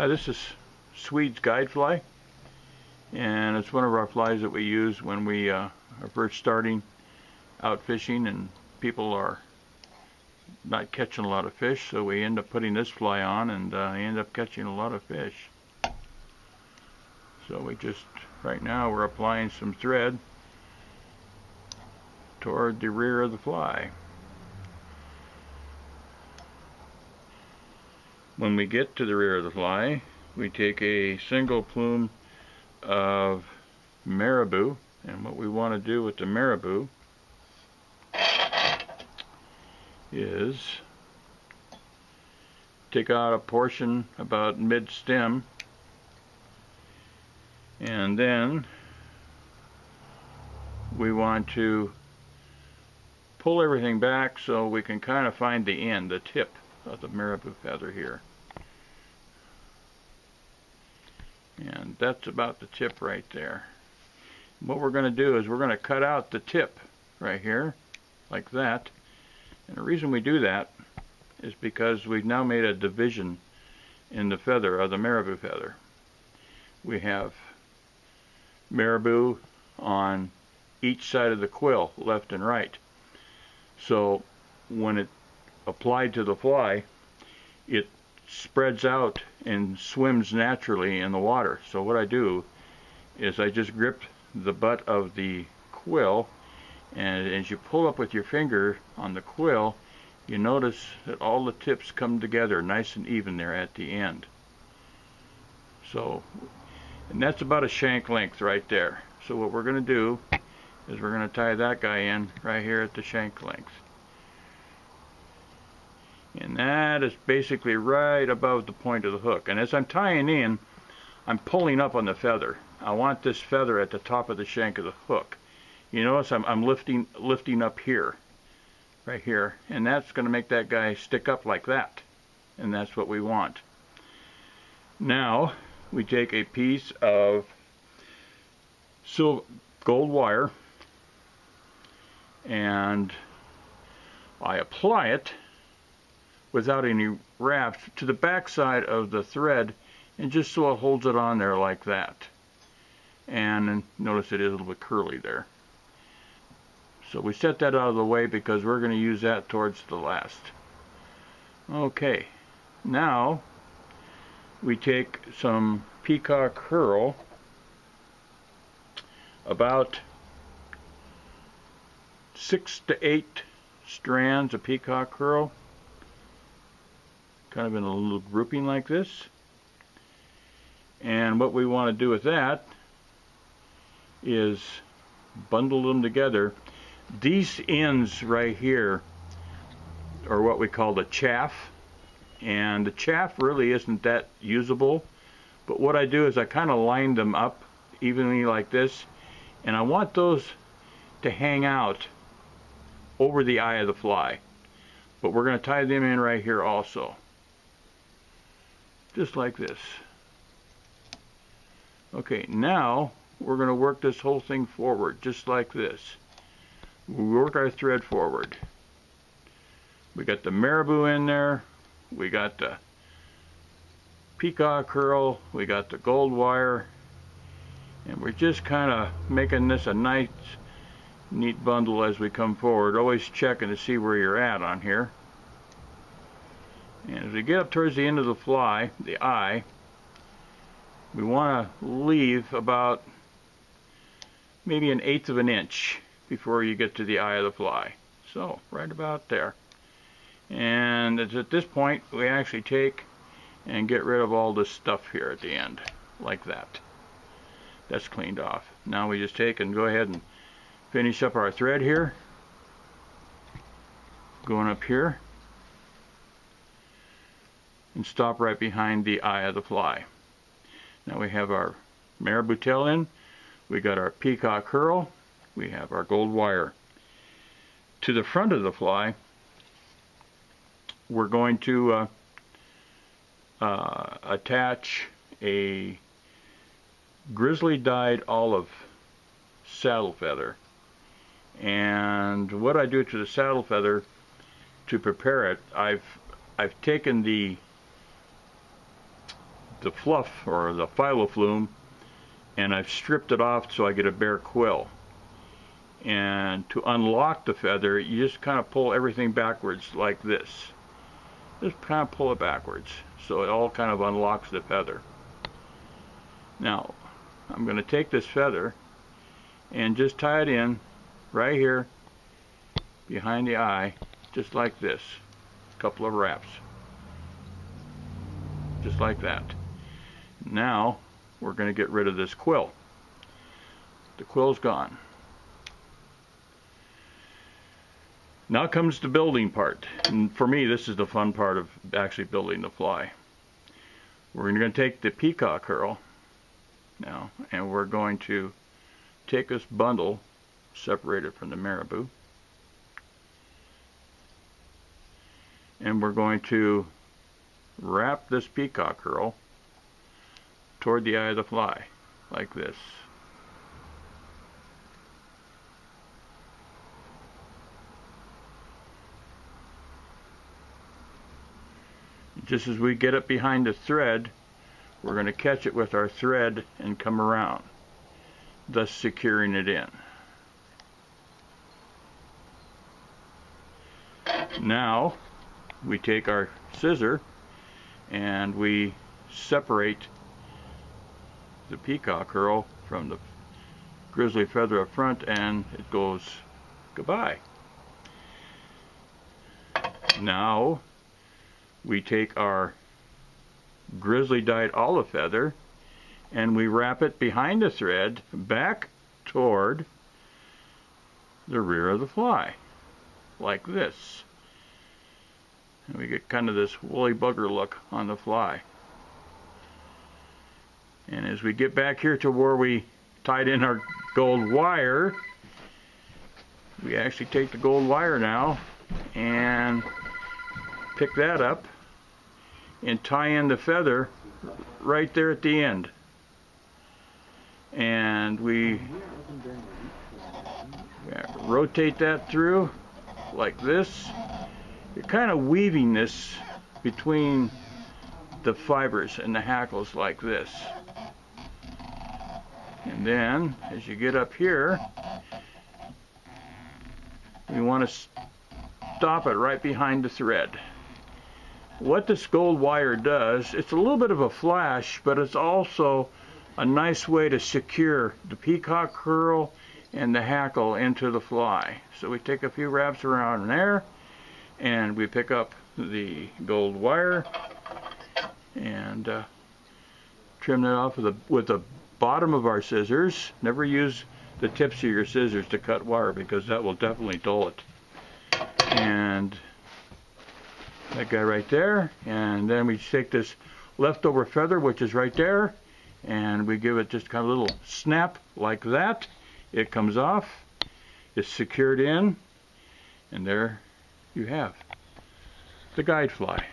This is Swede's guide fly, and it's one of our flies that we use when we are first starting out fishing and people are not catching a lot of fish, so we end up putting this fly on and end up catching a lot of fish. So we just, right now we're applying some thread toward the rear of the fly. When we get to the rear of the fly, we take a single plume of marabou, and what we want to do with the marabou is take out a portion about mid-stem, and then we want to pull everything back so we can kind of find the end, the tip of the marabou feather here. And that's about the tip right there. What we're going to do is we're going to cut out the tip right here, like that. And the reason we do that is because we've now made a division in the feather of the marabou feather. We have marabou on each side of the quill, left and right. So when it applied to the fly, it spreads out and swims naturally in the water. So what I do is I just grip the butt of the quill, and as you pull up with your finger on the quill, you notice that all the tips come together nice and even there at the end. So, and that's about a shank length right there. So what we're going to do is we're going to tie that guy in right here at the shank length. And that is basically right above the point of the hook. And as I'm tying in, I'm pulling up on the feather. I want this feather at the top of the shank of the hook. You notice I'm lifting up here, right here, and that's going to make that guy stick up like that. And that's what we want. Now we take a piece of gold wire, and I apply it without any wraps to the back side of the thread, and just so it holds it on there like that. And notice it is a little bit curly there. So we set that out of the way because we're going to use that towards the last. Okay, now we take some peacock curl, about 6 to 8 strands of peacock curl, kind of in a little grouping like this. And what we want to do with that is bundle them together. These ends right here are what we call the chaff, and the chaff really isn't that usable, but what I do is I kind of line them up evenly like this, and I want those to hang out over the eye of the fly, but we're going to tie them in right here also, just like this. Okay, now we're going to work this whole thing forward just like this. We work our thread forward. We got the marabou in there, we got the peacock curl, we got the gold wire, and we're just kind of making this a nice neat bundle as we come forward, always checking to see where you're at on here. And as we get up towards the end of the fly, the eye, we want to leave about maybe 1/8 of an inch before you get to the eye of the fly. So right about there. And it's at this point we actually take and get rid of all this stuff here at the end, like that. That's cleaned off. Now we just take and go ahead and finish up our thread here, going up here, and stop right behind the eye of the fly. Now we have our marabou tail in, we got our peacock curl, we have our gold wire. To the front of the fly, we're going to attach a grizzly dyed olive saddle feather. And what I do to the saddle feather to prepare it, I've taken the the fluff or the phyloflume, and I've stripped it off so I get a bare quill. And to unlock the feather, you just kind of pull everything backwards like this. Just kind of pull it backwards so it all kind of unlocks the feather. Now I'm going to take this feather and just tie it in right here behind the eye, just like this. A couple of wraps, just like that. Now we're going to get rid of this quill. The quill's gone. Now comes the building part, and for me this is the fun part of actually building the fly. We're going to take the peacock curl now, and we're going to take this bundle, separate it from the marabou, and we're going to wrap this peacock curl toward the eye of the fly, like this. Just as we get it behind the thread, we're going to catch it with our thread and come around, thus securing it in. Now we take our scissor and we separate the peacock curl from the grizzly feather up front, and it goes goodbye. Now we take our grizzly dyed olive feather and we wrap it behind the thread back toward the rear of the fly, like this. And we get kind of this woolly bugger look on the fly. And as we get back here to where we tied in our gold wire, we actually take the gold wire now and pick that up and tie in the feather right there at the end. And we rotate that through like this. You're kind of weaving this between the fibers and the hackles like this. And then as you get up here, we want to stop it right behind the thread. What this gold wire does, it's a little bit of a flash, but it's also a nice way to secure the peacock curl and the hackle into the fly. So we take a few wraps around there and we pick up the gold wire and trim it off with the bottom of our scissors. Never use the tips of your scissors to cut wire, because that will definitely dull it. And that guy right there, and then we take this leftover feather, which is right there, and we give it just kind of a little snap like that. It comes off, it's secured in, and there you have the guide fly.